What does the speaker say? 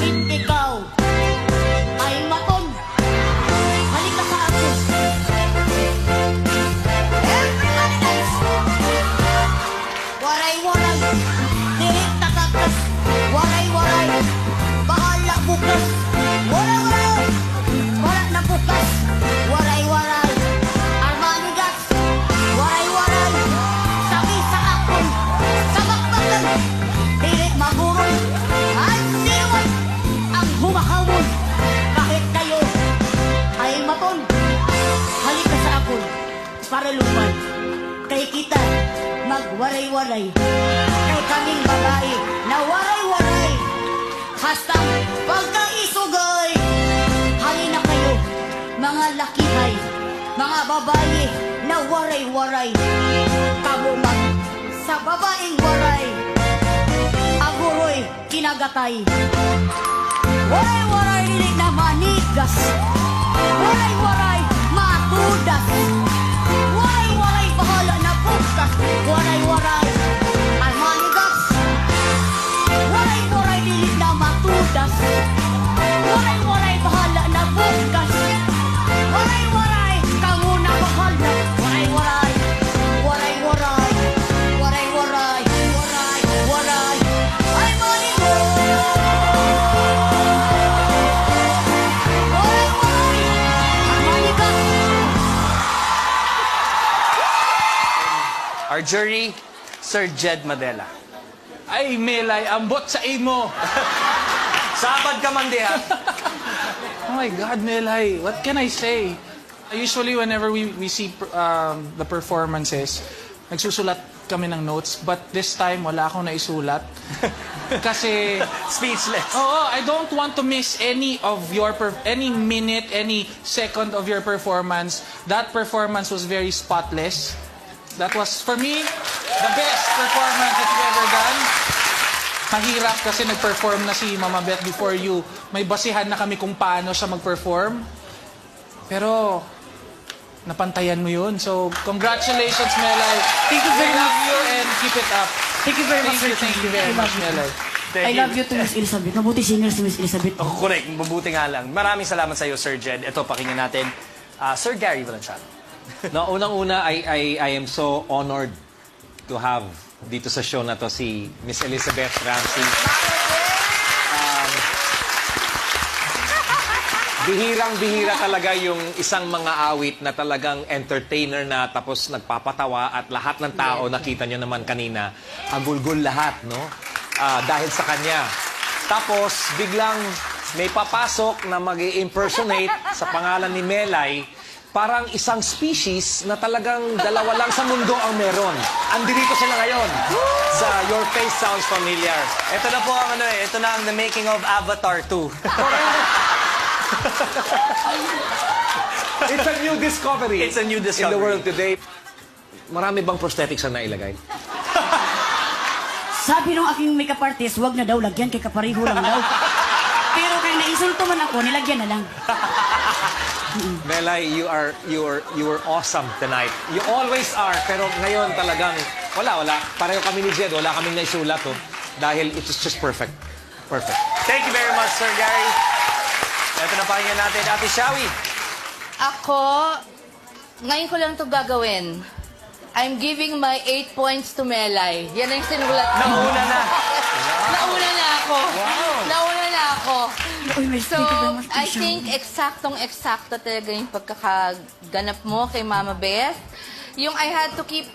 Bakit ikaw ay maton? Halika sa akin. Everybody dance! Waray-waray, dirit tatatas. Waray-waray, bahala bukas. Waray-waray, wala na bukas. Waray-waray, armanigas. Waray-waray, sabi sa akon. Sabak-bakan, dirit magurol. At siwan ang humahamon. Kahit kayo ay maton, halika sa akon. Para lupan, kay kita magwaray-waray. Kay kaming babae na waray-waray. Hastang pagkaisugay. Halina kayo, mga lakihay, mga babae na waray-waray. Kabuman sa babaeng waray. Aguroy kinagatay. Waray-waray nilig na manigas. Waray-waray matudas. Waray-waray bahala na bukas. Waray-waray almanigas. Waray-waray nilig na matudas. Waray-waray bahala na bukas. Waray-waray kamu na bahala. Waray-waray. Waray-waray. Waray-waray. Waray-waray. Almanigas. Waray-waray. Almanigas. Our jury, Sir Jed Madela. Ay, Melay, ambot sa imo. Sabad ka man di ha. Oh my God, Melay, what can I say? Usually, whenever we see the performances, nagsusulat kami ng notes, but this time, wala akong naisulat. Kasi, Speechless. oo, I don't want to miss any of your, any minute, any second of your performance. That performance was very spotless. That was, for me, the best performance that you've ever done. Mahirap kasi nag-perform na si Mama Beth before you. May basihan na kami kung paano siya mag-perform. Pero, napantayan mo yun. So, congratulations, Melay. Thank you very I love much. you and keep it up. Thank you very much, sir. Thank you very much, Melay. I love you to Miss Elizabeth. Mabuti singer si Miss Elizabeth. Oh, correct. Mabuti nga lang. Maraming salamat sa iyo, Sir Jed. Ito, pakinggan natin. Sir Gary Valenciano. No, unang-una, I am so honored to have dito sa show na to si Miss Elizabeth Ramsey. Bihirang-bihira talaga yung isang mga awit na talagang entertainer na tapos nagpapatawa at lahat ng tao, nakita nyo naman kanina, agulgul lahat, no? Dahil sa kanya. Tapos, biglang may papasok na mag-impersonate sa pangalan ni Melay, parang isang species na talagang dalawa lang sa mundo ang meron. Andirito sila ngayon sa Your Face Sounds Familiar. Ito na po ang ito na ang the making of Avatar 2. It's a new discovery. It's a new In the discovery. world today. Marami bang prosthetics ang nailagay? Sabi nung aking makeup artist, wag na daw lagyan kay kapariho lang daw. Pero kay naisulto man ako, nilagyan na lang. Melay, you were awesome tonight. You always are, pero ngayon talagang wala. Pareho kami ni Jed, wala kaming naisulat, oh. Dahil it was just perfect. Perfect. Thank you very much, Sir Gary. Ito na pakinggan natin, Ate Shawi. Ako, ngayon ko lang ito gagawin. I'm giving my 8 points to Melay. Yan ang sinulat ko. Nauna na. Nauna na ako. Nauna na ako. Uy, may So, thank you very much, I Tisha. think eksaktong-eksakto talaga yung pagkakaganap mo kay Mama Beth. Yung I had to keep